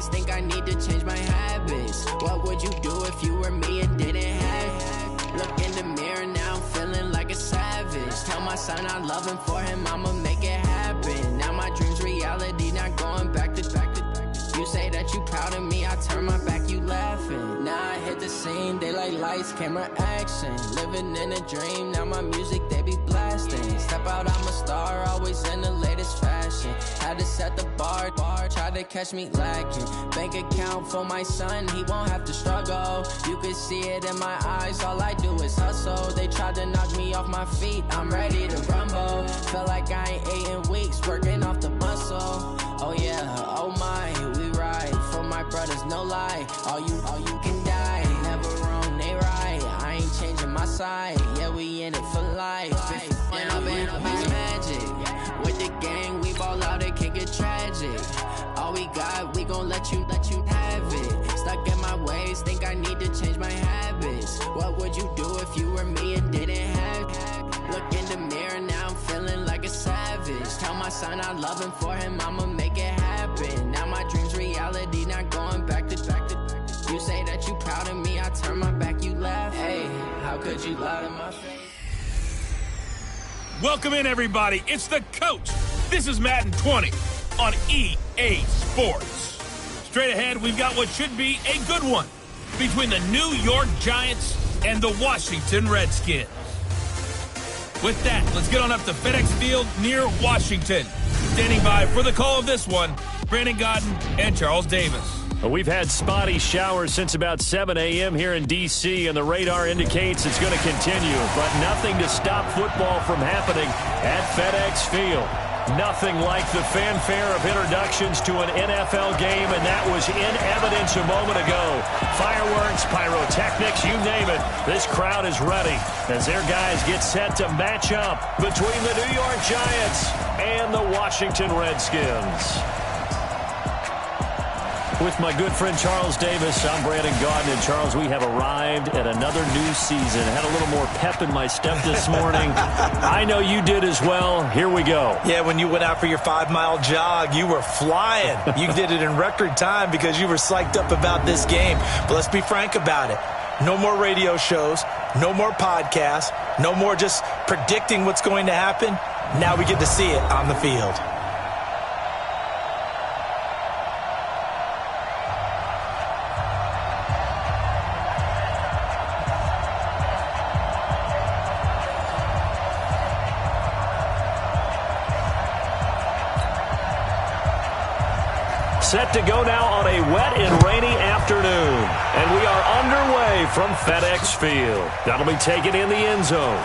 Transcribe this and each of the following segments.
ways, think I need to change my habits. What would you do if you were me and didn't have? Look in the mirror now, I'm feeling like a savage. Tell my son I love him, for him I'ma make it happen. Now my dream's reality, not going back to. You say that you proud of me, I turn my back, you laughing. Now I hit the scene, daylight lights, camera action. Living in a dream, now my music they be blasting. Step out, I'm a star, always in the latest fashion. Had to set the bar, try to catch me lacking. Bank account for my son, he won't have to struggle. You can see it in my eyes, all I do is hustle. They tried to knock me off my feet, I'm ready to rumble. Felt like I ain't ate in weeks, working off the muscle. Oh yeah, oh my, we ride for my brothers, no lie. All you can die, never wrong, they right. I ain't changing my side, yeah, we in it for life. And I've been magic with the gang, we ball out, it can get tragic. All we got, we gon' let you have it. Stuck in my ways, think I need to change my habits. What would you do if you were me and didn't have? Look in the mirror now, I'm feeling like a savage. Tell my son I love him, for him I'ma make it happen. Now my dream's reality, not going back to. You say that you proud of me, I turn my back, you laugh. Hey, how could you lie to my face? Welcome in, everybody. It's the coach. This is Madden 20 on EA Sports. Straight ahead, we've got what should be a good one between the New York Giants and the Washington Redskins. With that, let's get on up to FedEx Field near Washington. Standing by for the call of this one, Brandon Godden and Charles Davis. Well, we've had spotty showers since about 7 a.m. here in D.C., and the radar indicates it's going to continue, but nothing to stop football from happening at FedEx Field. Nothing like the fanfare of introductions to an NFL game, and that was in evidence a moment ago. Fireworks, pyrotechnics, you name it. This crowd is ready as their guys get set to match up between the New York Giants and the Washington Redskins. With my good friend Charles Davis, I'm Brandon Gaudin. And Charles, we have arrived at another new season. Had a little more pep in my step this morning. I know you did as well. Here we go. Yeah, when you went out for your 5-mile jog, you were flying. You did it in record time because you were psyched up about this game. But let's be frank about it. No more radio shows, no more podcasts, no more just predicting what's going to happen. Now we get to see it on the field. Set to go now on a wet and rainy afternoon. And we are underway from FedEx Field. That'll be taken in the end zone.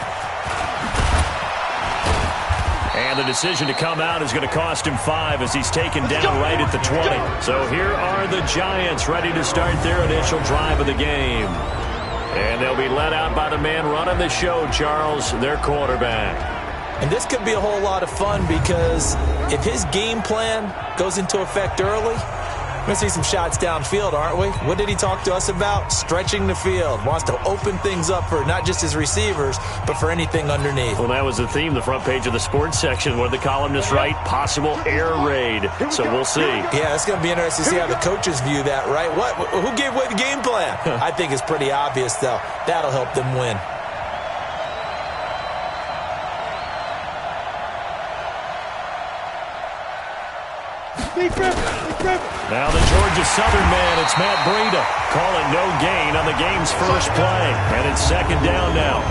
And the decision to come out is going to cost him 5 as he's taken down right at the 20. So here are the Giants ready to start their initial drive of the game. And they'll be led out by the man running the show, Charles, their quarterback. And this could be a whole lot of fun because if his game plan goes into effect early, we're going to see some shots downfield, aren't we? What did he talk to us about? Stretching the field. Wants to open things up for not just his receivers, but for anything underneath. Well, that was the theme, the front page of the sports section, where the columnists write possible air raid. So we'll see. Yeah, it's going to be interesting to see how the coaches view that, right? Who gave away the game plan? I think it's pretty obvious, though. That'll help them win. Now the Georgia Southern man, it's Matt Breida. Call it no gain on the game's first play. And it's second down now.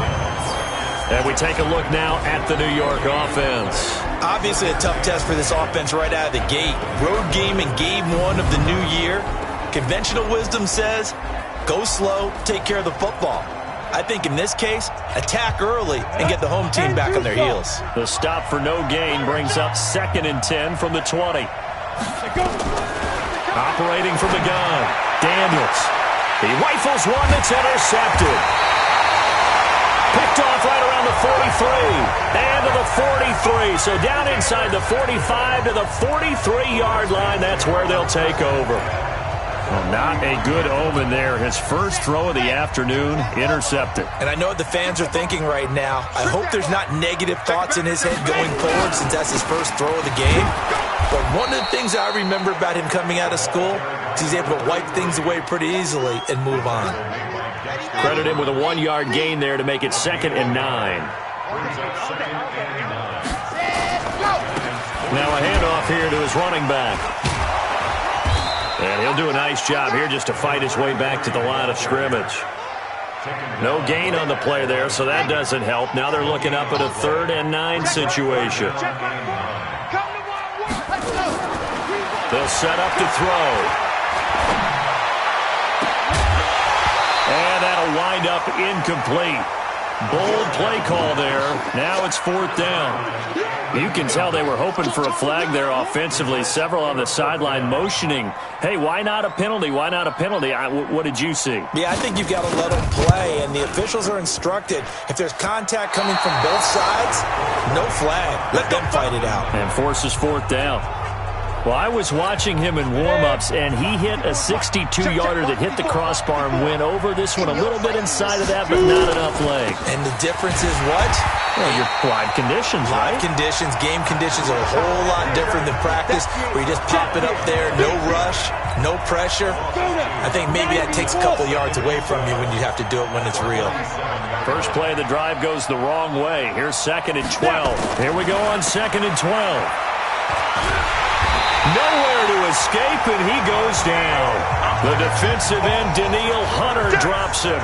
And we take a look now at the New York offense. Obviously a tough test for this offense right out of the gate. Road game in game 1 of the new year. Conventional wisdom says, go slow, take care of the football. I think in this case, attack early and get the home team back on their heels. The stop for no gain brings up 2nd and 10 from the 20. Operating from the gun, Daniels. He rifles one that's intercepted. Picked off right around the 43. And to the 43. So down inside the 45 to the 43-yard line. That's where they'll take over. Well, not a good omen there. His first throw of the afternoon, intercepted. And I know what the fans are thinking right now. I hope there's not negative thoughts in his head going forward since that's his first throw of the game. But one of the things I remember about him coming out of school is he's able to wipe things away pretty easily and move on. Credit him with a 1-yard gain there to make it 2nd and 9. Now a handoff here to his running back. And he'll do a nice job here just to fight his way back to the line of scrimmage. No gain on the play there, so that doesn't help. Now they're looking up at a 3rd and 9 situation. They'll set up to throw. And that'll wind up incomplete. Bold play call there. Now it's 4th down. You can tell they were hoping for a flag there offensively. Several on the sideline motioning, hey, why not a penalty? Why not a penalty? What did you see? Yeah, I think you've got to let them play, and the officials are instructed. If there's contact coming from both sides, no flag. Let them fight it out. And forces 4th down. Well, I was watching him in warm-ups, and he hit a 62-yarder that hit the crossbar and went over this one a little bit inside of that, but not enough leg. And the difference is what? Well, your live conditions, right? Live conditions, game conditions are a whole lot different than practice, where you just pop it up there, no rush, no pressure. I think maybe that takes a couple yards away from you when you have to do it when it's real. First play of the drive goes the wrong way. Here's 2nd and 12. Here we go on 2nd and 12. Nowhere to escape, and he goes down. The defensive end, Daniil Hunter, drops him.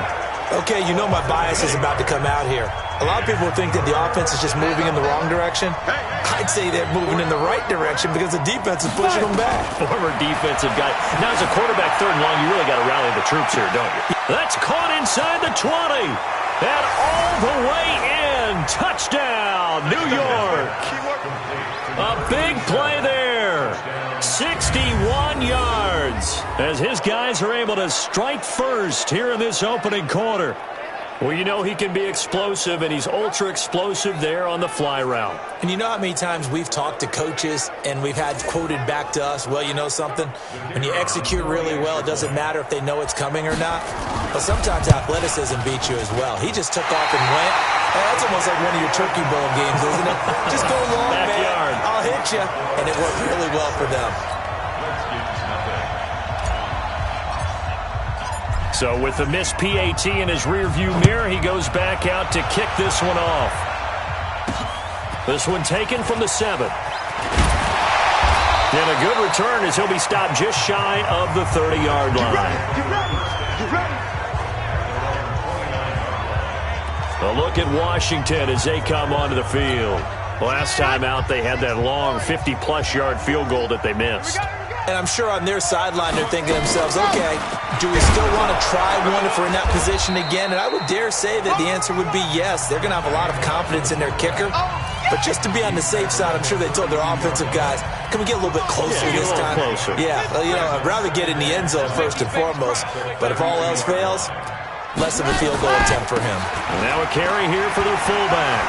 Okay, you know my bias is about to come out here. A lot of people think that the offense is just moving in the wrong direction. I'd say they're moving in the right direction because the defense is pushing them back. Former defensive guy. Now, as a quarterback 3rd and long, you really got to rally the troops here, don't you? That's caught inside the 20. And all the way in. Touchdown, New York. A big play there. 61 yards as his guys are able to strike first here in this opening quarter. Well, you know he can be explosive, and he's ultra-explosive there on the fly route. And you know how many times we've talked to coaches and we've had quoted back to us, well, you know something? When you execute really well, it doesn't matter if they know it's coming or not. But sometimes athleticism beats you as well. He just took off and went. Hey, that's almost like one of your Turkey Bowl games, isn't it? Just go long, Backyard. man. I'll hit you. And it worked really well for them. So with the missed PAT in his rearview mirror, he goes back out to kick this one off. This one taken from the 7. And a good return as he'll be stopped just shy of the 30-yard line. A look at Washington as they come onto the field. Last time out, they had that long 50-plus yard field goal that they missed. And I'm sure on their sideline they're thinking to themselves, okay, do we still want to try one if we're in that position again? And I would dare say that the answer would be yes. They're going to have a lot of confidence in their kicker. But just to be on the safe side, I'm sure they told their offensive guys, can we get a little bit closer this time? Closer. Yeah, well, you know, I'd rather get in the end zone first and foremost. But if all else fails, less of a field goal attempt for him. And now a carry here for their fullback.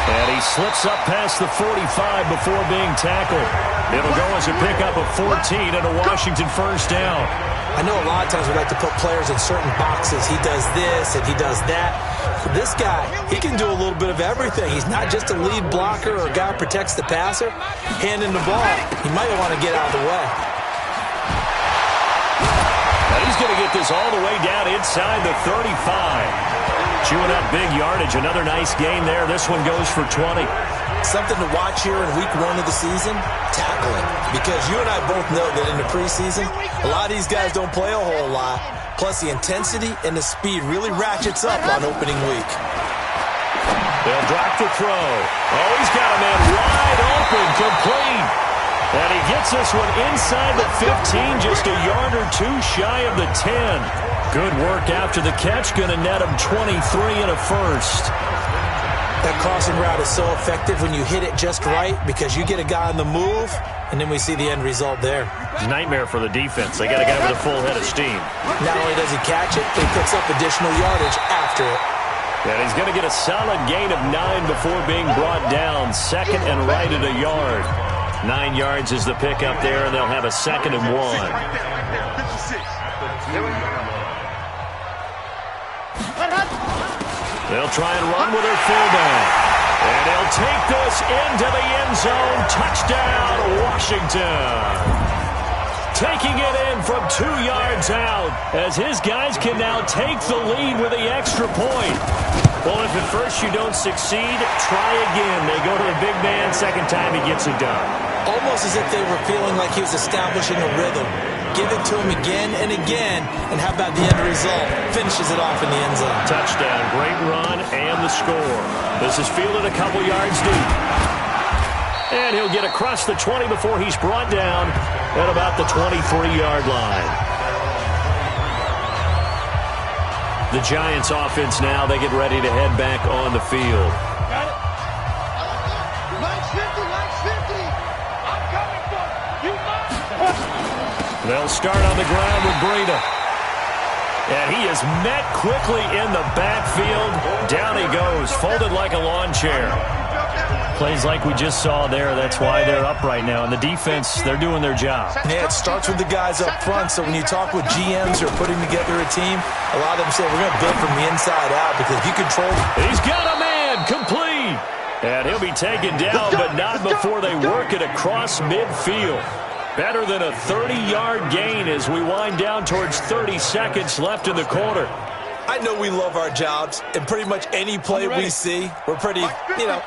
And he slips up past the 45 before being tackled. It'll go as a pickup of 14 and a Washington first down. I know a lot of times we like to put players in certain boxes. He does this and he does that. This guy, he can do a little bit of everything. He's not just a lead blocker or a guy who protects the passer. Handing the ball, he might want to get out of the way. Now he's going to get this all the way down inside the 35. Chewing up big yardage. Another nice gain there. This one goes for 20. Something to watch here in week 1 of the season, tackling. Because you and I both know that in the preseason, a lot of these guys don't play a whole lot. Plus the intensity and the speed really ratchets up on opening week. They'll drop the throw. Oh, he's got a man wide open, complete. And he gets this one inside the 15, just a yard or two shy of the 10. Good work after the catch, going to net him 23 and a first. That crossing route is so effective when you hit it just right because you get a guy on the move, and then we see the end result there. Nightmare for the defense. They got a guy with a full head of steam. Not only does he catch it, but he picks up additional yardage after it. And he's going to get a solid gain of 9 before being brought down. 2nd and right at a yard. 9 yards is the pickup there, and they'll have a 2nd and 1. They'll try and run with their fullback. And he'll take this into the end zone. Touchdown, Washington. Taking it in from 2 yards out as his guys can now take the lead with the extra point. Well, if at first you don't succeed, try again. They go to the big man. Second time he gets it done. Almost as if they were feeling like he was establishing a rhythm. Give it to him again and again. And how about the end result? Finishes it off in the end zone. Touchdown, great run, and the score. This is fielded a couple yards deep. And he'll get across the 20 before he's brought down at about the 23-yard line. The Giants offense now, they get ready to head back on the field. Got it. Line's 50, line's 50. I'm coming for you. They'll start on the ground with Breida. And he is met quickly in the backfield. Down he goes, folded like a lawn chair. Plays like we just saw there. That's why they're up right now. And the defense, they're doing their job. Yeah, it starts with the guys up front. So when you talk with GMs who are putting together a team, a lot of them say, we're going to build from the inside out because if you control. He's got a man, complete. And he'll be taken down, but not before they work it across midfield. Better than a 30-yard gain as we wind down towards 30 seconds left in the quarter. I know we love our jobs, and pretty much any play we see, we're pretty,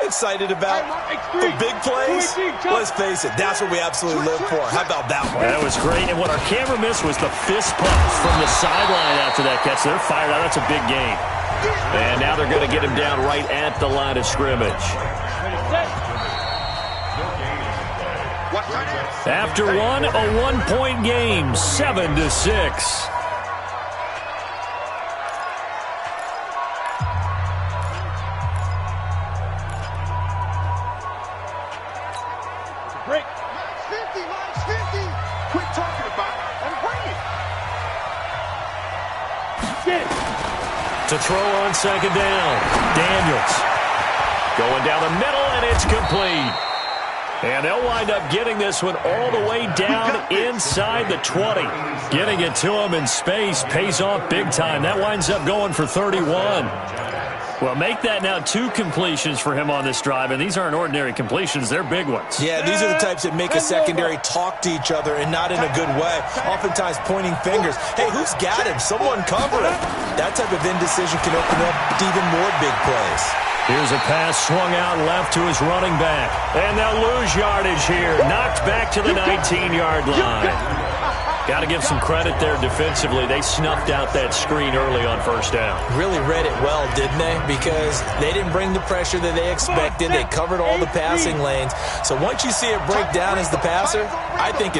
excited about. The big plays, let's face it, that's what we absolutely live for. How about that one? That was great, and what our camera missed was the fist pumps from the sideline after that catch. They're fired out. That's a big gain. And now they're going to get him down right at the line of scrimmage. After one, a one-point game, 7-6. Break. Line's 50. Quit talking about it and bring it. Get it. To throw on second down, Daniels. Going down the middle, and it's complete. And they'll wind up getting this one all the way down inside the 20. Getting it to him in space pays off big time. That winds up going for 31. Well, make that now 2 completions for him on this drive, and these aren't ordinary completions. They're big ones. Yeah, these are the types that make a secondary talk to each other and not in a good way. Oftentimes pointing fingers. Hey, who's got him? Someone cover him. That type of indecision can open up even more big plays. Here's a pass swung out left to his running back. And they'll lose yardage here. Knocked back to the 19-yard line. Got to give some credit there defensively. They snuffed out that screen early on first down. Really read it well, didn't they? Because they didn't bring the pressure that they expected. They covered all the passing lanes. So once you see it break down as the passer, I think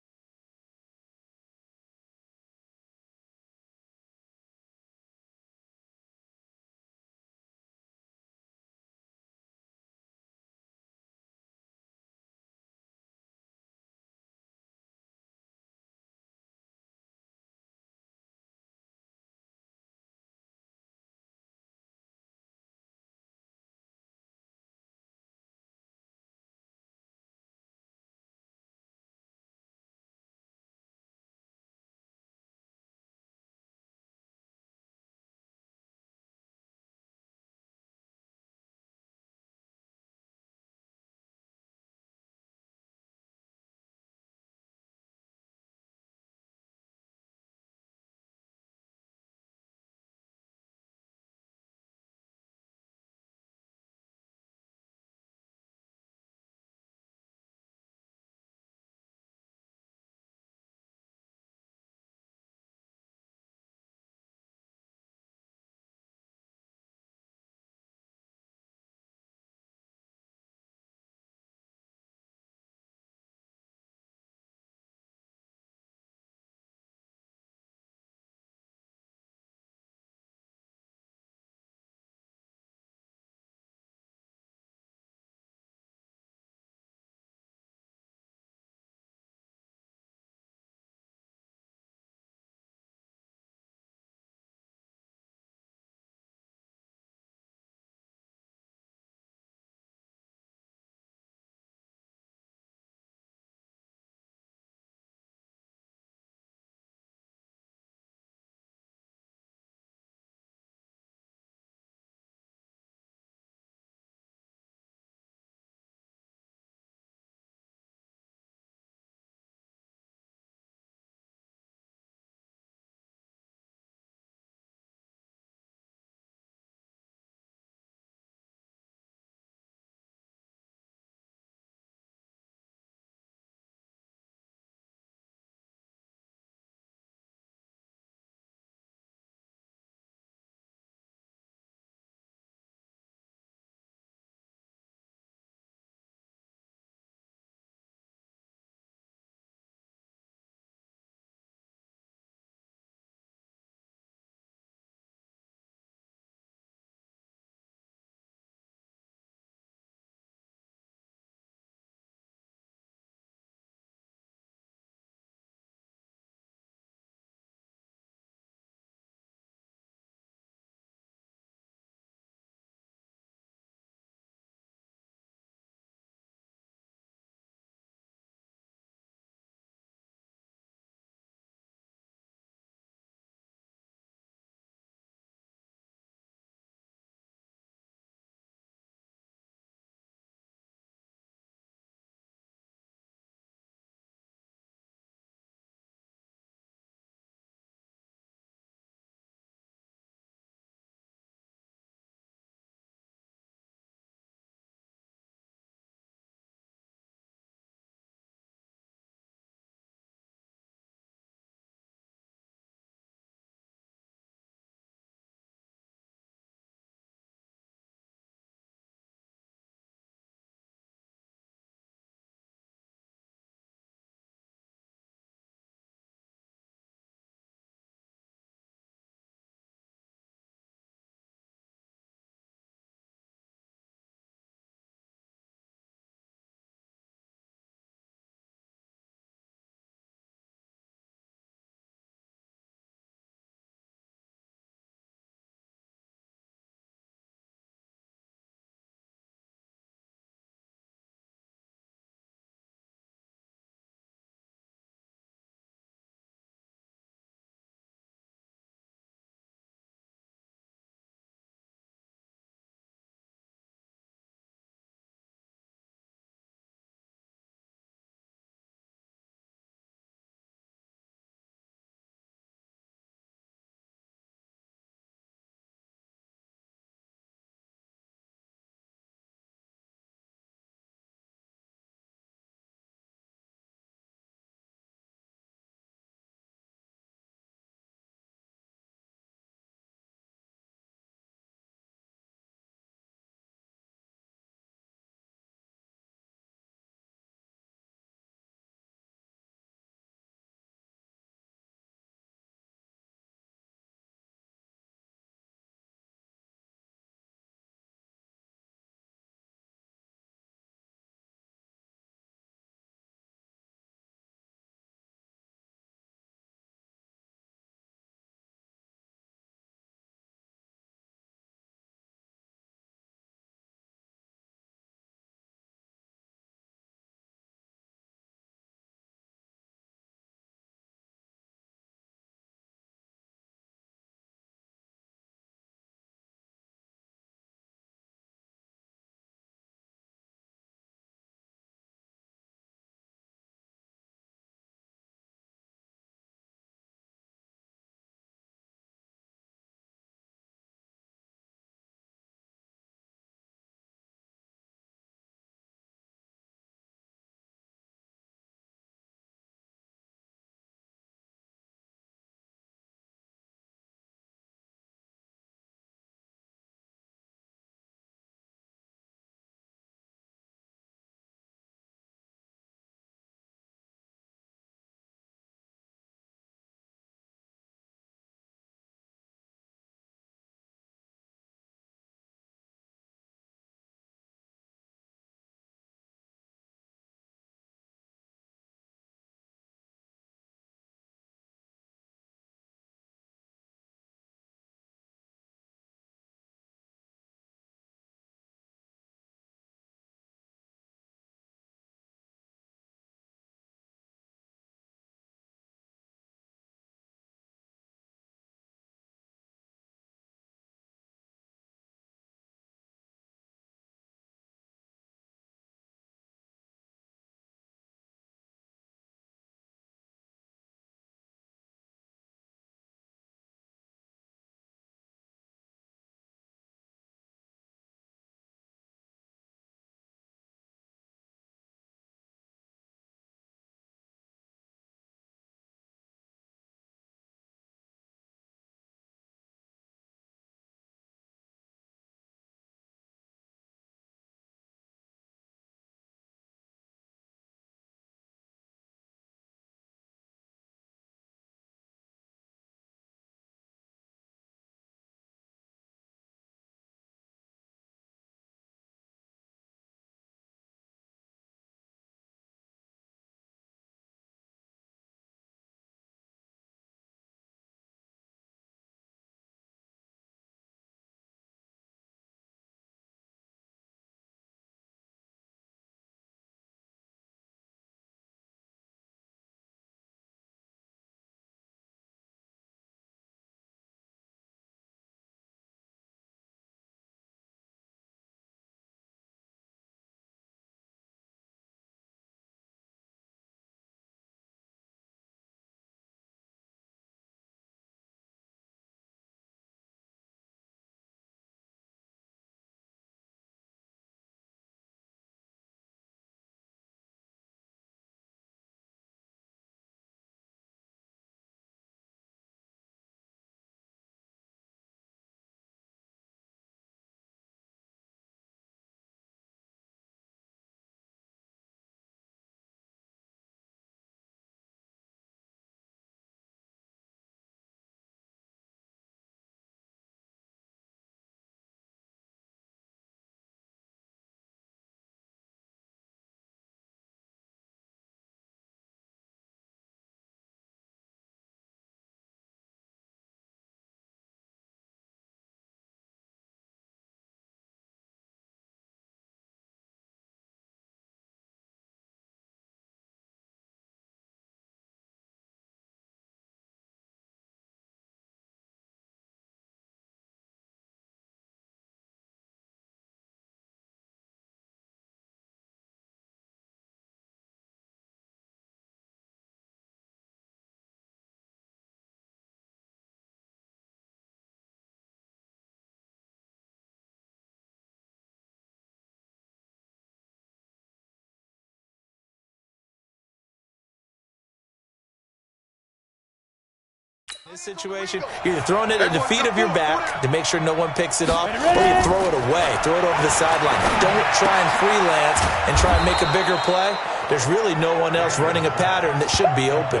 this situation, you're either throwing it at the feet of your back to make sure no one picks it off, or you throw it away, throw it over the sideline. Don't try and freelance and try and make a bigger play. There's really no one else running a pattern that should be open.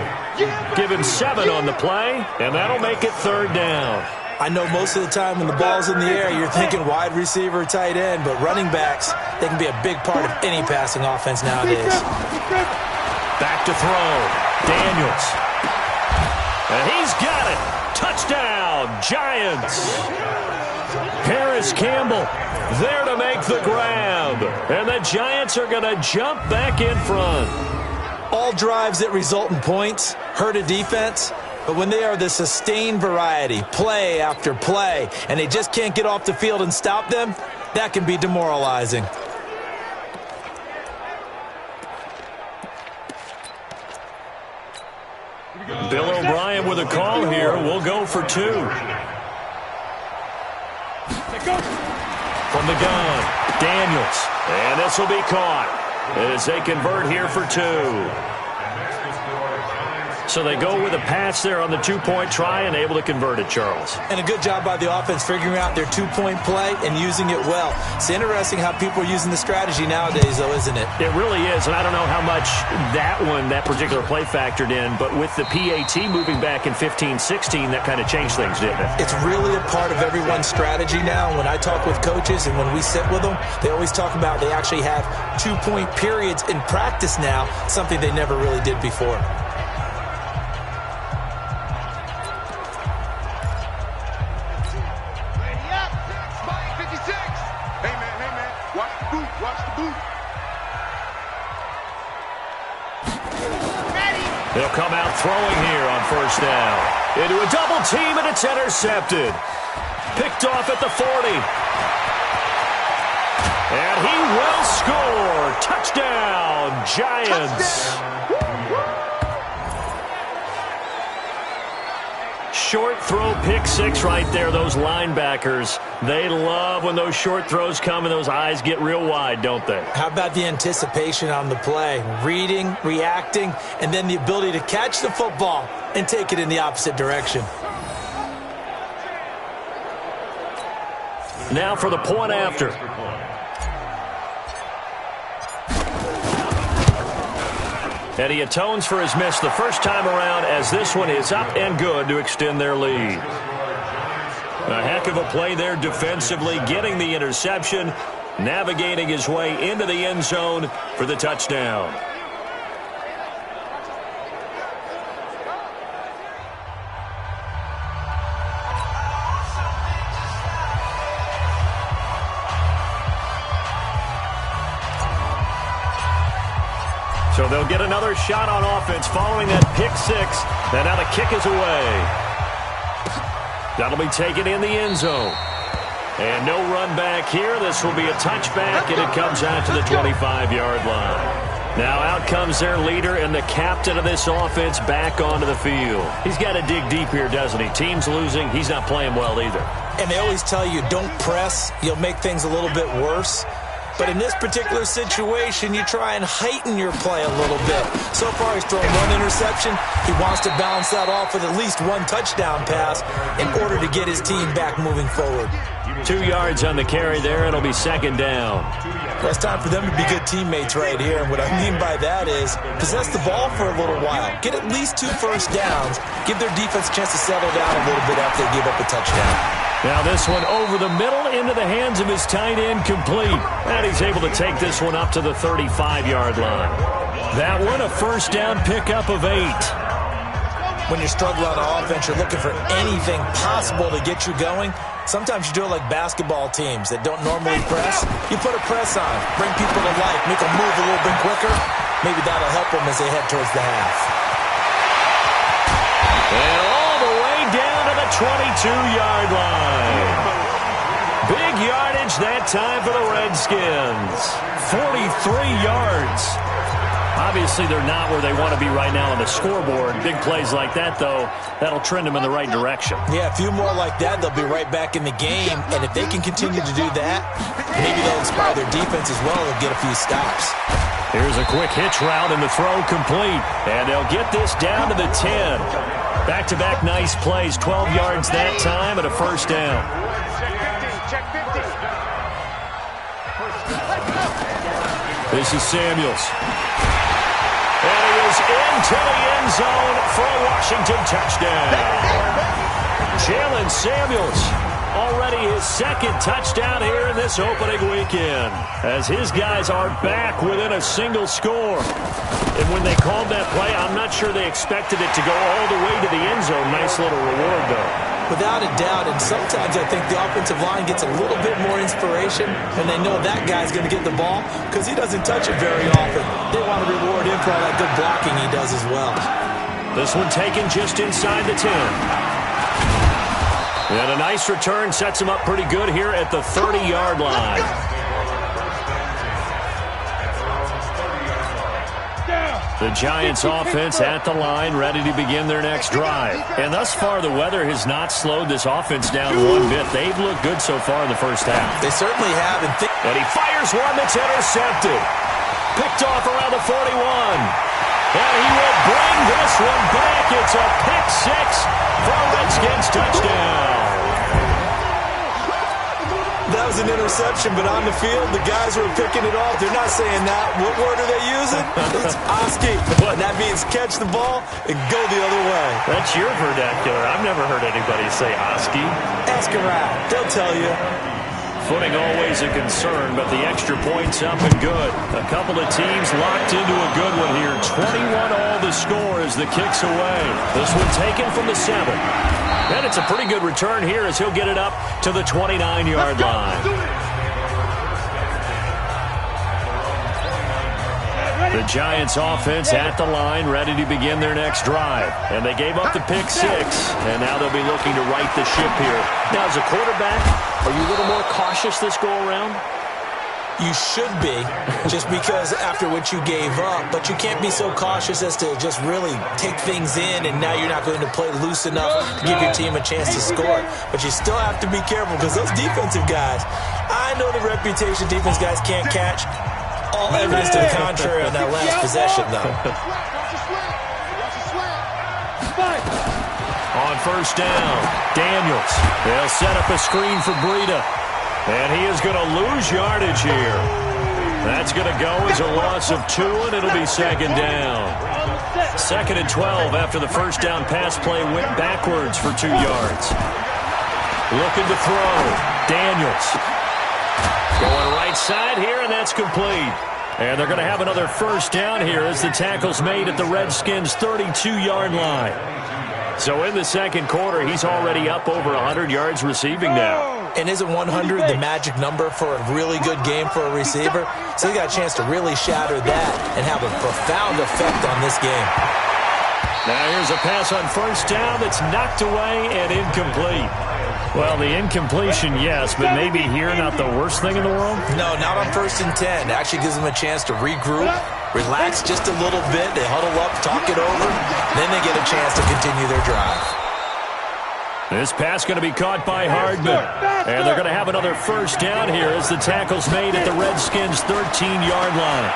Give him 7 on the play, and that'll make it 3rd down. I know most of the time when the ball's in the air, you're thinking wide receiver, tight end, but running backs, they can be a big part of any passing offense nowadays. Back to throw. Daniels. And he's got it. Touchdown, Giants. Harris Campbell there to make the grab. And the Giants are going to jump back in front. All drives that result in points hurt a defense, but when they are the sustained variety, play after play, and they just can't get off the field and stop them, that can be demoralizing. Bill O'Brien with a call here. We'll go for 2. From the gun, Daniels. And this will be caught as they convert here for 2. So they go with a pass there on the 2-point try and able to convert it, Charles. And a good job by the offense figuring out their 2-point play and using it well. It's interesting how people are using the strategy nowadays, though, isn't it? It really is, and I don't know how much that particular play factored in, but with the PAT moving back in 15-16, that kind of changed things, didn't it? It's really a part of everyone's strategy now. When I talk with coaches and when we sit with them, they always talk about they actually have 2-point periods in practice now, something they never really did before. They'll come out throwing here on 1st down. Into a double team, and it's intercepted. Picked off at the 40. And he will score. Touchdown, Giants. Short throw, pick 6 right there. Those linebackers, they love when those short throws come and those eyes get real wide, don't they? How about the anticipation on the play? Reading, reacting, and then the ability to catch the football and take it in the opposite direction. Now for the point after. And he atones for his miss the first time around as this one is up and good to extend their lead. A heck of a play there defensively, getting the interception, navigating his way into the end zone for the touchdown. So they'll get another shot on offense following that pick 6. And now the kick is away. That'll be taken in the end zone. And no run back here. This will be a touchback, and it comes out to the 25-yard line. Now out comes their leader and the captain of this offense back onto the field. He's got to dig deep here, doesn't he? Team's losing. He's not playing well either. And they always tell you, don't press. You'll make things a little bit worse. But in this particular situation, you try and heighten your play a little bit. So far, he's thrown 1 interception. He wants to balance that off with at least 1 touchdown pass in order to get his team back moving forward. 2 yards on the carry there. It'll be 2nd down. Well, it's time for them to be good teammates right here. And what I mean by that is possess the ball for a little while. Get at least 2 first downs. Give their defense a chance to settle down a little bit after they give up a touchdown. Now this one over the middle into the hands of his tight end, complete. And he's able to take this one up to the 35-yard line. That one a first down pickup of 8. When you struggle on offense, you're looking for anything possible to get you going. Sometimes you do it like basketball teams that don't normally press. You put a press on, bring people to life, make them move a little bit quicker. Maybe that'll help them as they head towards the half. And all the way down to the 22-yard line. Big yardage that time for the Redskins. 43 yards. Obviously, they're not where they want to be right now on the scoreboard. Big plays like that, though, that'll trend them in the right direction. Yeah, a few more like that, they'll be right back in the game. And if they can continue to do that, maybe they'll inspire their defense as well. They'll get a few stops. Here's a quick hitch route and the throw complete. And they'll get this down to the 10. Back-to-back nice plays, 12 yards that time and a first down. Check 50. This is Samuels. And he is into the end zone for a Washington touchdown. Jalen Samuels, already his second touchdown here in this opening weekend, as his guys are back within a single score. And when they called that play, I'm not sure they expected it to go all the way to the end zone. Nice little reward, though. Without a doubt, and sometimes I think the offensive line gets a little bit more inspiration, and they know that guy's going to get the ball because he doesn't touch it very often. They want to reward him for all that good blocking he does as well. This one taken just inside the 10. And a nice return sets him up pretty good here at the 30-yard line. The Giants offense at the line, ready to begin their next drive. And thus far, the weather has not slowed this offense down one bit. They've looked good so far in the first half. They certainly have. And he fires one that's intercepted. Picked off around the 41. And he will bring this one back. It's a pick six for a Redskins touchdown. That was an interception, but on the field, the guys who are picking it off, they're not saying that. What word are they using? It's Oski. And that means catch the ball and go the other way. That's your vernacular. I've never heard anybody say Oski. Ask around. They'll tell you. Footing always a concern, but the extra point's up and good. A couple of teams locked into a good one here. 21 all the score as the kick's away. This one taken from the 7. And it's a pretty good return here as he'll get it up to the 29-yard line. The Giants offense at the line, ready to begin their next drive. And they gave up the pick six, and now they'll be looking to right the ship here. Now, as a quarterback, are you a little more cautious this go-around? You should be, just because after what you gave up, but you can't be so cautious as to just really take things in, and now you're not going to play loose enough to give your team a chance to score. But you still have to be careful because those defensive guys, I know the reputation defense guys can't catch. All evidence to the contrary on that last possession, though. On first down, Daniels. They'll set up a screen for Breida. And he is going to lose yardage here. That's going to go as a loss of 2, and it'll be second down. 2nd and 12 after the first down pass play went backwards for 2 yards. Looking to throw. Daniels. Going right side here, and that's complete. And they're going to have another first down here as the tackle's made at the Redskins' 32-yard line. So in the second quarter, he's already up over 100 yards receiving now. And isn't 100 the magic number for a really good game for a receiver? So he got a chance to really shatter that and have a profound effect on this game. Now here's a pass on first down that's knocked away and incomplete. Well, the incompletion, yes, but maybe here not the worst thing in the world? No, not on 1st and 10. It actually gives them a chance to regroup, relax just a little bit. They huddle up, talk it over, then they get a chance to continue their drive. This pass going to be caught by Hardman. And they're going to have another first down here as the tackle's made at the Redskins' 13-yard line.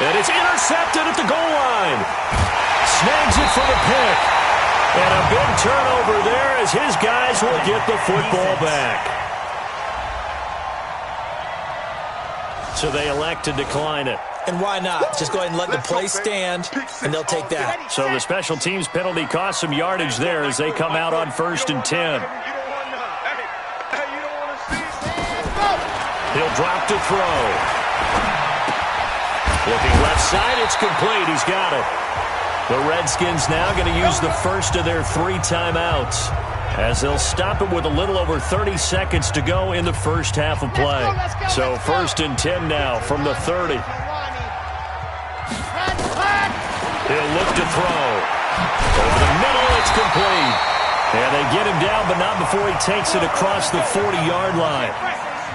And it's intercepted at the goal line. Snags it for the pick. And a big turnover there as his guys will get the football back. So they elect to decline it. And why not? Just go ahead and let the play stand, and they'll take that. So the special teams penalty cost some yardage there as they come out on 1st and 10. He'll drop to throw. Looking left side, it's complete. He's got it. The Redskins now going to use the first of their 3 timeouts as they'll stop it with a little over 30 seconds to go in the first half of play. So 1st and 10 now from the 30. He'll look to throw. Over the middle, it's complete. And they get him down, but not before he takes it across the 40-yard line.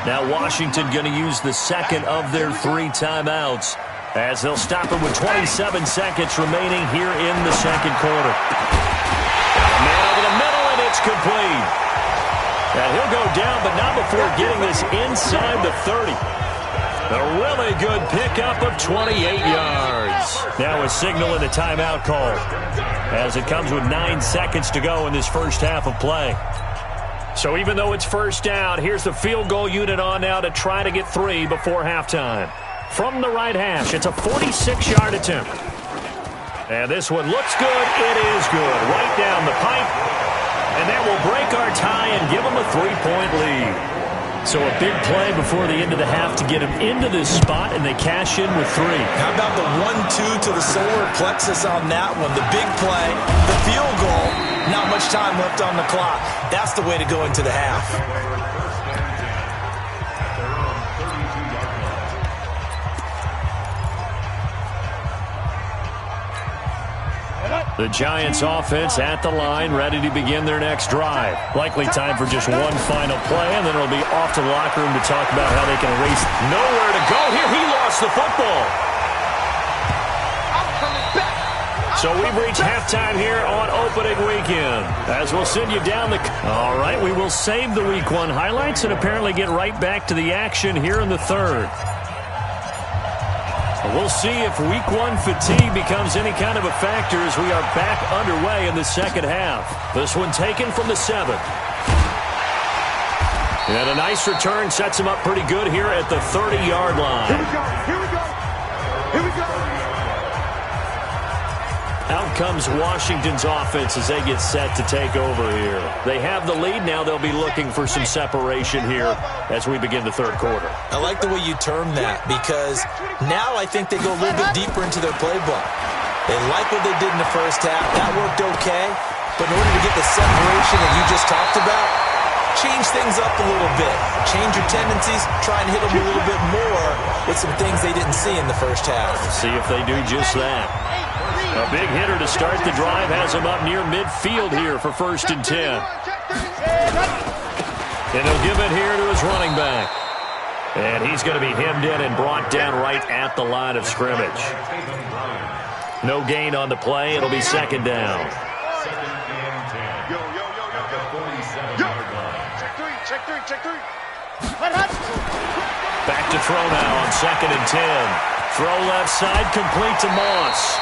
Now Washington going to use the second of their 3 timeouts as they'll stop it with 27 seconds remaining here in the second quarter. Man over the middle, and it's complete. And he'll go down, but not before getting this inside the 30. A really good pickup of 28 yards. Now a signal and a timeout call as it comes with 9 seconds to go in this first half of play. So even though it's first down, here's the field goal unit on now to try to get 3 before halftime. From the right hash, it's a 46-yard attempt. And this one looks good. It is good. Right down the pipe. And that will break our tie and give them a 3-point lead. So a big play before the end of the half to get them into this spot, and they cash in with 3. How about the 1-2 to the solar plexus on that one? The big play, the field goal, not much time left on the clock. That's the way to go into the half. The Giants offense at the line, ready to begin their next drive. Likely time for just one final play, and then it'll be off to the locker room to talk about how they can erase. Nowhere to go here. He lost the football. So we've reached halftime here on opening weekend, as we'll send you down the... All right, we will save the Week 1 highlights and apparently get right back to the action here in the third. We'll see if Week 1 fatigue becomes any kind of a factor as we are back underway in the second half. This one taken from the 7. And a nice return sets him up pretty good here at the 30-yard line. Here we go. Here we go. Here we go. Out comes Washington's offense as they get set to take over here. They have the lead. Now they'll be looking for some separation here as we begin the third quarter. I like the way you term that, because now I think they go a little bit deeper into their playbook. They like what they did in the first half. That worked okay. But in order to get the separation that you just talked about, change things up a little bit. Change your tendencies. Try and hit them a little bit more with some things they didn't see in the first half. See if they do just that. A big hitter to start the drive has him up near midfield here for 1st and 10. And he'll give it here to his running back. And he's going to be hemmed in and brought down right at the line of scrimmage. No gain on the play. It'll be 2nd down. Check 3. Back to throw now on 2nd and 10. Throw left side, complete to Moss.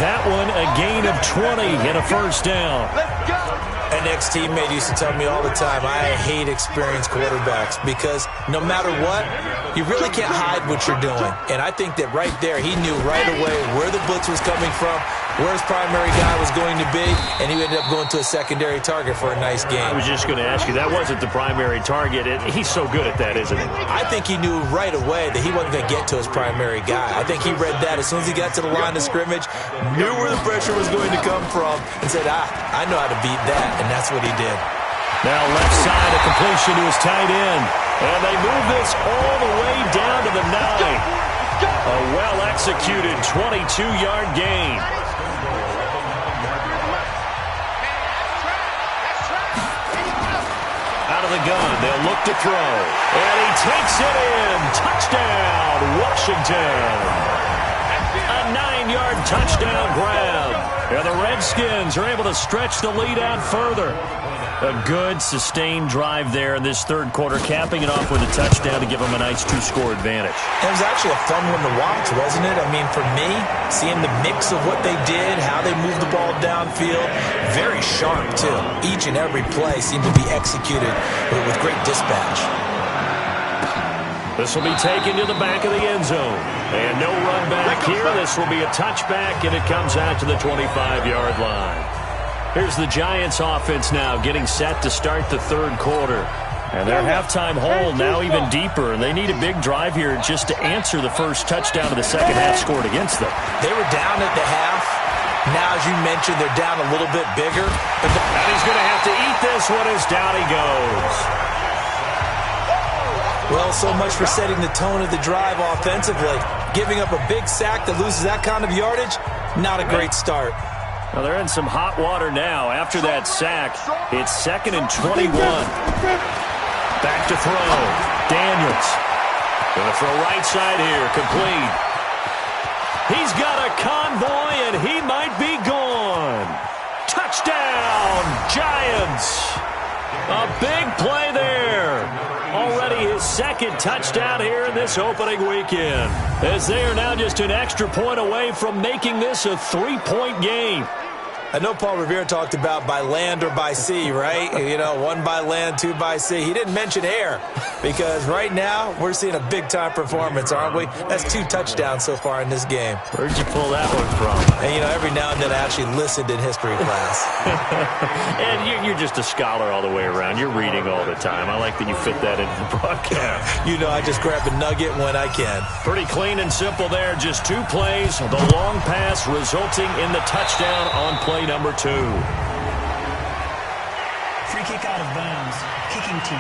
That one a gain of 20 and a 1st down. Let's go. An ex-teammate used to tell me all the time, I hate experienced quarterbacks because no matter what, you really can't hide what you're doing. And I think that right there, he knew right away where the blitz was coming from, where his primary guy was going to be, and he ended up going to a secondary target for a nice game. I was just going to ask you, that wasn't the primary target. He's so good at that, isn't he? I think he knew right away that he wasn't going to get to his primary guy. I think he read that as soon as he got to the line of scrimmage, knew where the pressure was going to come from, and said, I know how to beat that, and that's what he did. Now left side, a completion to his tight end. And they move this all the way down to the 9. A well-executed 22-yard gain. Out of the gun, they'll look to throw. And he takes it in. Touchdown, Washington. A 9-yard touchdown grab. And the Redskins are able to stretch the lead out further. A good, sustained drive there in this third quarter, capping it off with a touchdown to give them a nice 2-score advantage. It was actually a fun one to watch, wasn't it? I mean, for me, seeing the mix of what they did, how they moved the ball downfield, very sharp, too. Each and every play seemed to be executed with great dispatch. This will be taken to the back of the end zone. And no run back here. This will be a touchback, and it comes out to the 25-yard line. Here's the Giants offense now getting set to start the third quarter. And their halftime hole now even deeper, and they need a big drive here just to answer the first touchdown of the second half scored against them. They were down at the half. Now, as you mentioned, they're down a little bit bigger. And he's going to have to eat this one as down he goes. Well, so much for setting the tone of the drive offensively. Giving up a big sack that loses that kind of yardage, not a great start. Well, they're in some hot water now. After that sack, it's 2nd and 21. Back to throw. Daniels. Going to throw right side here. Complete. He's got a convoy, and he might be gone. Touchdown, Giants. A big play there. Already his 2nd second touchdown here in this opening weekend, as they are now just an extra point away from making this a 3-point game. I know Paul Revere talked about by land or by sea, right? You know, 1 by land, 2 by sea. He didn't mention air because right now we're seeing a big-time performance, aren't we? That's 2 touchdowns so far in this game. Where'd you pull that one from? And, you know, every now and then I actually listened in history class. And you're just a scholar all the way around. You're reading all the time. I like that you fit that into the broadcast. You know, I just grab a nugget when I can. Pretty clean and simple there. Just 2 plays. The long pass resulting in the touchdown on play number 2. Free kick out of bounds. Kicking team.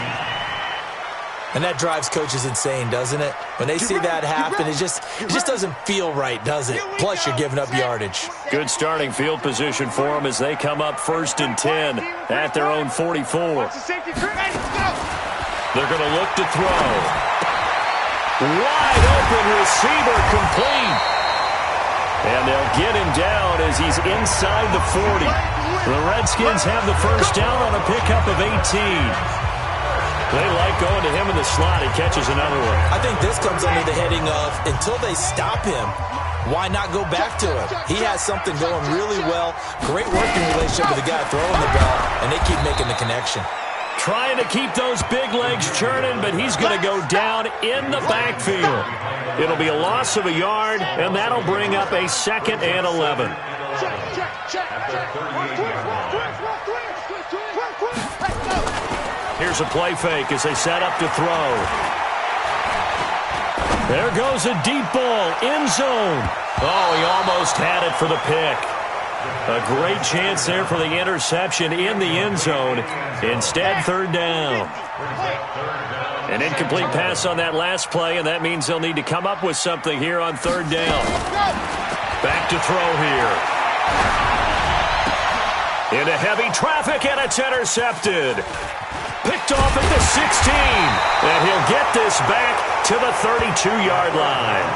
And that drives coaches insane, doesn't it? When they see that happen, it just doesn't feel right, does it? Plus, you're giving up yardage. Good starting field position for them as they come up 1st and 10 at their own 44. They're going to look to throw. Wide open receiver complete. And they'll get him down as he's inside the 40. The Redskins have the first down on a pickup of 18. They like going to him in the slot. He catches another one. I think this comes under the heading of until they stop him, why not go back to him? He has something going really well. Great working relationship with the guy throwing the ball, and they keep making the connection. Trying to keep those big legs churning, but he's going to go down in the backfield. It'll be a loss of a yard, and that'll bring up a 2nd and 11. Here's a play fake as they set up to throw. There goes a deep ball, end zone. Oh, he almost had it for the pick. A great chance there for the interception in the end zone. Instead, 3rd down. An incomplete pass on that last play, and that means they'll need to come up with something here on 3rd down. Back to throw here. Into heavy traffic, and it's intercepted. Picked off at the 16. And he'll get this back to the 32-yard line.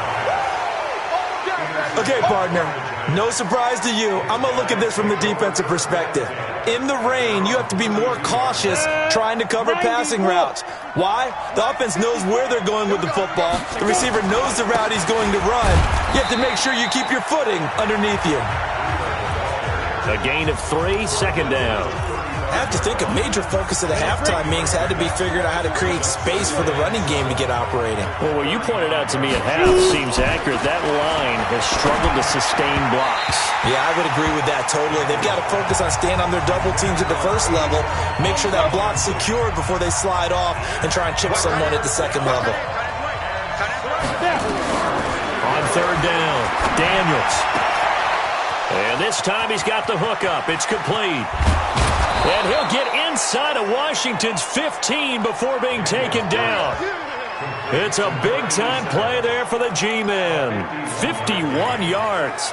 Okay, partner. No surprise to you. I'm going to look at this from the defensive perspective. In the rain, you have to be more cautious trying to cover passing routes. Why? The offense knows where they're going with the football. The receiver knows the route he's going to run. You have to make sure you keep your footing underneath you. A gain of 3, 2nd down. I have to think a major focus of the halftime meetings had to be figuring out how to create space for the running game to get operating. Well, what you pointed out to me at half seems accurate. That line has struggled to sustain blocks. Yeah, I would agree with that totally. They've got to focus on staying on their double teams at the first level, make sure that block's secured before they slide off, and try and chip someone at the 2nd level. On 3rd down, Daniels. And this time he's got the hook up. It's complete. And he'll get inside of Washington's 15 before being taken down. It's a big-time play there for the G-men. 51 yards.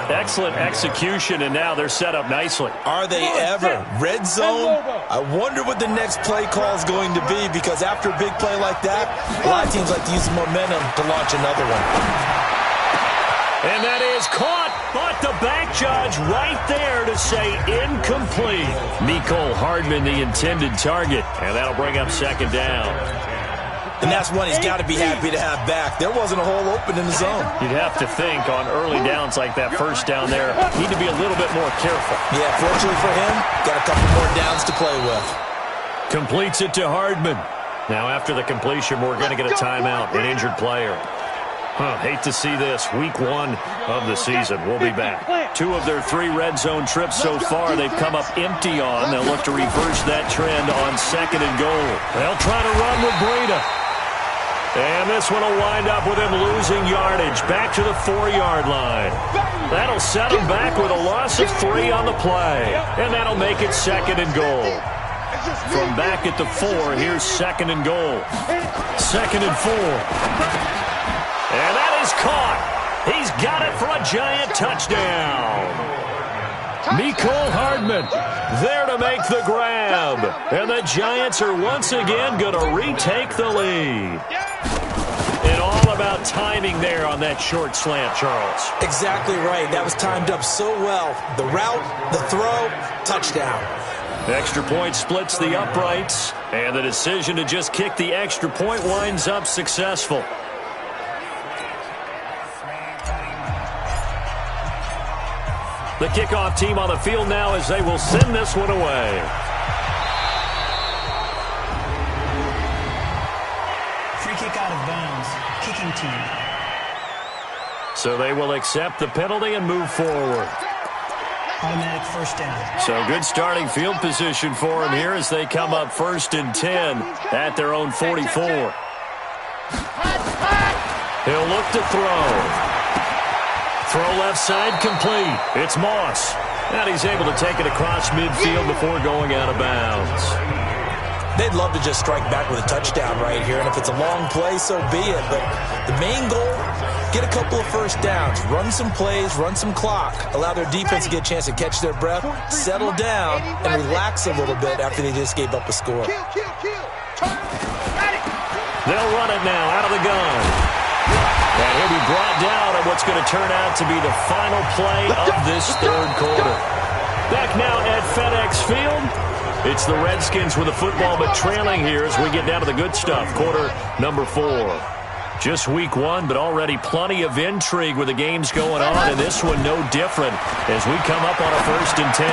Excellent execution, and now they're set up nicely. Are they ever? Red zone? I wonder what the next play call is going to be, because after a big play like that, a lot of teams like to use the momentum to launch another one. And that is caught, but the back judge right there to say incomplete. Mecole Hardman, the intended target, and that'll bring up 2nd down. And that's one he's got to be happy to have back. There wasn't a hole open in the zone. You'd have to think on early downs like that 1st down there, need to be a little bit more careful. Yeah, fortunately for him, got a couple more downs to play with. Completes it to Hardman. Now after the completion, we're going to get a timeout, an injured player. Hate to see this. Week 1 of the season. We'll be back. 2 of their 3 red zone trips so far they've come up empty on. They'll look to reverse that trend on 2nd and goal. They'll try to run with Breida. And this one will wind up with him losing yardage. Back to the 4-yard line. That'll set him back with a loss of 3 on the play. And that'll make it 2nd and goal. From back at the 4, here's 2nd and goal. 2nd and 4. And that is caught. He's got it for a giant touchdown. Mecole Hardman there to make the grab. And the Giants are once again going to retake the lead. And all about timing there on that short slant, Charles. Exactly right. That was timed up so well. The route, the throw, touchdown. Extra point splits the uprights. And the decision to just kick the extra point winds up successful. The kickoff team on the field now as they will send this one away. Free kick out of bounds. Kicking team. So they will accept the penalty and move forward. Automatic first down. So good starting field position for them here as they come up 1st and 10 at their own 44. He'll look to throw. Throw left side complete. It's Moss. And he's able to take it across midfield before going out of bounds. They'd love to just strike back with a touchdown right here, and if it's a long play, so be it. But the main goal, get a couple of first downs, run some plays, run some clock, allow their defense to get a chance to catch their breath, settle down, and relax a little bit after they just gave up a score. They'll run it now out of the gun. And he'll be brought down on what's going to turn out to be the final play of this third quarter. Back now at FedEx Field. It's the Redskins with the football, but trailing here as we get down to the good stuff. Quarter number 4. Just week 1, but already plenty of intrigue with the games going on, and this one no different as we come up on a 1st and 10.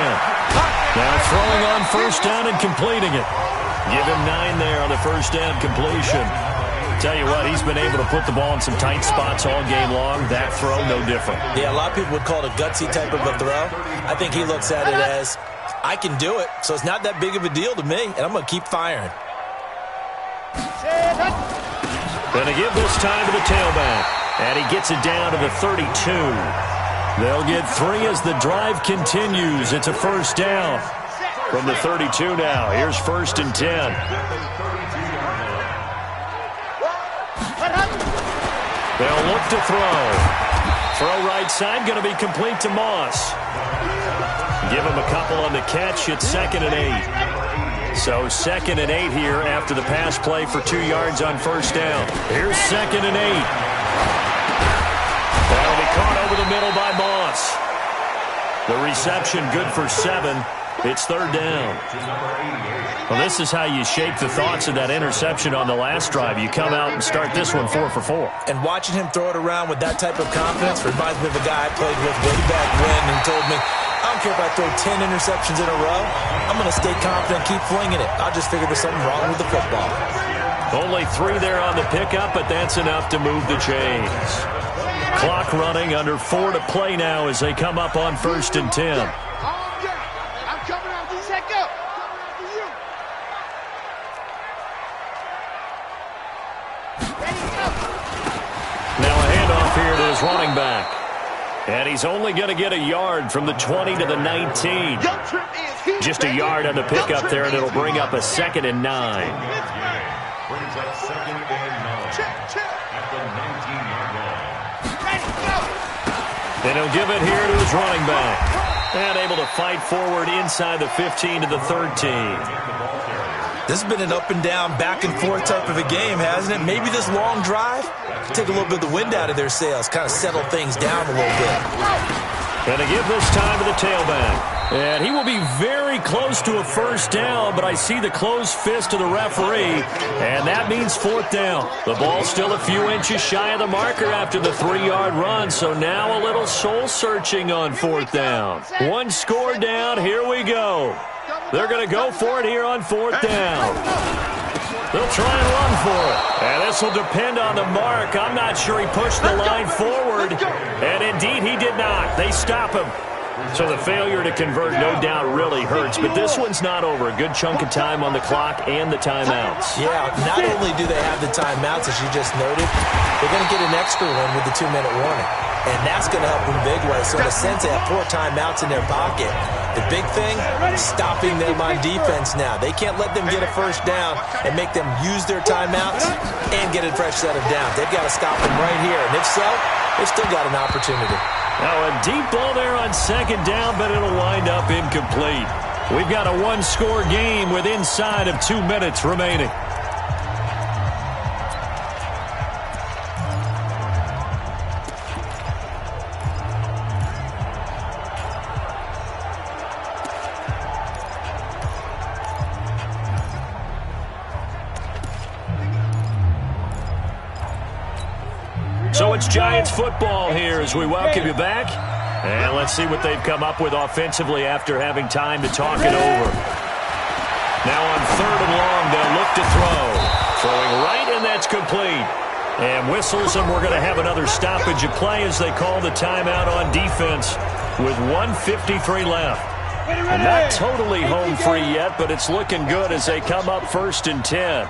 Now throwing on first down and completing it. Give him 9 there on the first down completion. Tell you what, he's been able to put the ball in some tight spots all game long. That throw, no different. Yeah, a lot of people would call it a gutsy type of a throw. I think he looks at it as, I can do it, so it's not that big of a deal to me, and I'm going to keep firing. Going to give this time to the tailback, and he gets it down to the 32. They'll get 3 as the drive continues. It's a first down from the 32 now. Here's 1st and 10. They'll look to throw. Throw right side, going to be complete to Moss. Give him a couple on the catch. It's 2nd and 8. So 2nd and 8 here after the pass play for 2 yards on first down. Here's 2nd and 8. That'll be caught over the middle by Moss. The reception good for 7. It's 3rd down. Well, this is how you shape the thoughts of that interception on the last drive. You come out and start this one 4 for 4. And watching him throw it around with that type of confidence reminds me of a guy I played with way back when and told me, I don't care if I throw 10 interceptions in a row. I'm going to stay confident, keep flinging it. I just figured there's something wrong with the football. Only 3 there on the pickup, but that's enough to move the chains. Clock running, under 4 to play now as they come up on 1st and 10. Now a handoff here to his running back. And he's only going to get a yard from the 20 to the 19. Just a yard on the pickup there, and it'll bring up a 2nd and 9. Brings up 2nd and 9 at the 19-yard line. And he'll give it here to his running back. And able to fight forward inside the 15 to the 13. This has been an up and down, back and forth type of a game, hasn't it? Maybe this long drive take a little bit of the wind out of their sails, kind of settle things down a little bit. And to give this time to the tailback. And he will be very close to a first down, but I see the closed fist of the referee, and that means 4th down. The ball's still a few inches shy of the marker after the 3-yard run, so now a little soul-searching on 4th down. 1 score down, here we go. They're going to go for it here on 4th down. They'll try and run for it. And this will depend on the mark. I'm not sure he pushed the line forward. And indeed, he did not. They stop him. So the failure to convert, no doubt, really hurts. But this one's not over. A good chunk of time on the clock and the timeouts. Yeah, not only do they have the timeouts, as you just noted, they're going to get an extra one with the 2-minute warning. And that's going to help them big way. So in a sense, they have 4 timeouts in their pocket. The big thing, stopping them on defense now. They can't let them get a first down and make them use their timeouts and get a fresh set of downs. They've got to stop them right here. And if so, they've still got an opportunity. Now a deep ball there on 2nd down, but it'll wind up incomplete. We've got a 1-score game with inside of 2 minutes remaining. it's Giants football here as we welcome you back. And let's see what they've come up with offensively after having time to talk it over. Now on 3rd and long, they'll look to throw. Throwing right, and that's complete. And whistles, and we're going to have another stoppage of play as they call the timeout on defense with 1:53 left. And not totally home free yet, but it's looking good as they come up 1st and 10.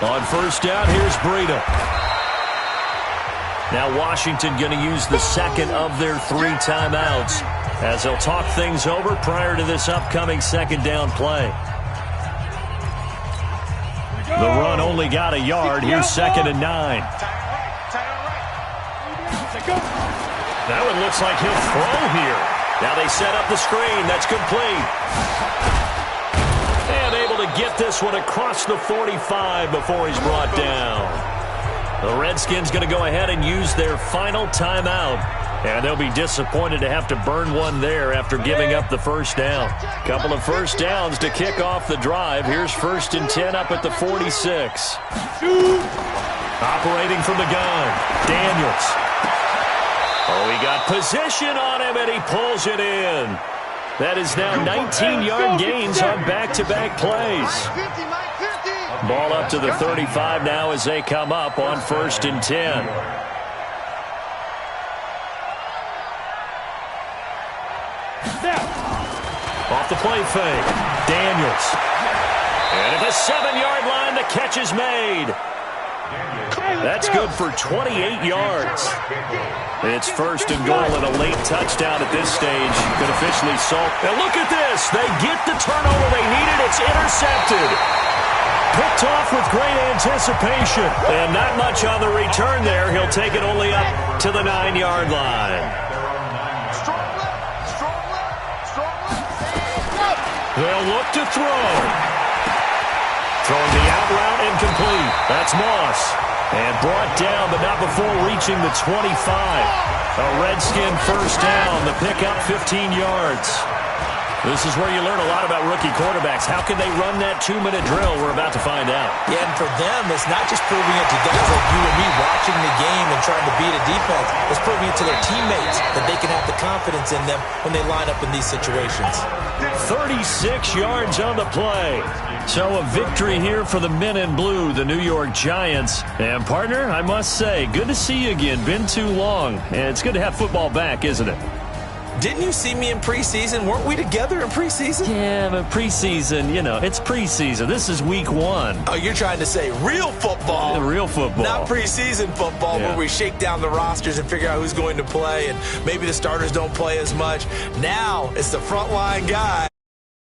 On 1st down, here's Breida. Now Washington going to use the second of their 3 timeouts as they'll talk things over prior to this upcoming 2nd down play. The run only got a yard. Here's 2nd and 9. Now it looks like he'll throw here. Now they set up the screen. That's complete. And able to get this one across the 45 before he's brought down. The Redskins going to go ahead and use their final timeout. And they'll be disappointed to have to burn one there after giving up the 1st down. Couple of 1st downs to kick off the drive. Here's 1st and 10 up at the 46. Operating from the gun, Daniels. Oh, he got position on him, and he pulls it in. That is now 19-yard gains on back-to-back plays. Ball up to the 35 now as they come up on 1st and 10. Off the play fake, Daniels. And at the 7-yard line, the catch is made. That's good for 28 yards. It's 1st and goal and a late touchdown at this stage. Could officially salt. And look at this. They get the turnover they needed. It's intercepted. Picked off with great anticipation. And not much on the return there. He'll take it only up to the 9-yard line. They'll look to throw. Throwing the out route incomplete. That's Moss. And brought down, but not before reaching the 25. A Redskin 1st down. The pickup 15 yards. This is where you learn a lot about rookie quarterbacks. How can they run that 2-minute drill? We're about to find out. Yeah, and for them, it's not just proving it to guys like you and me watching the game and trying to beat a defense. It's proving it to their teammates that they can have the confidence in them when they line up in these situations. 36 yards on the play. So a victory here for the men in blue, the New York Giants. And, partner, I must say, good to see you again. Been too long. And it's good to have football back, isn't it? Didn't you see me in preseason? Weren't we together in preseason? Yeah, but preseason, you know, it's preseason. This is week 1. Oh, you're trying to say real football. Yeah, real football. Not preseason football where we shake down the rosters and figure out who's going to play, and maybe the starters don't play as much. Now it's the frontline guy.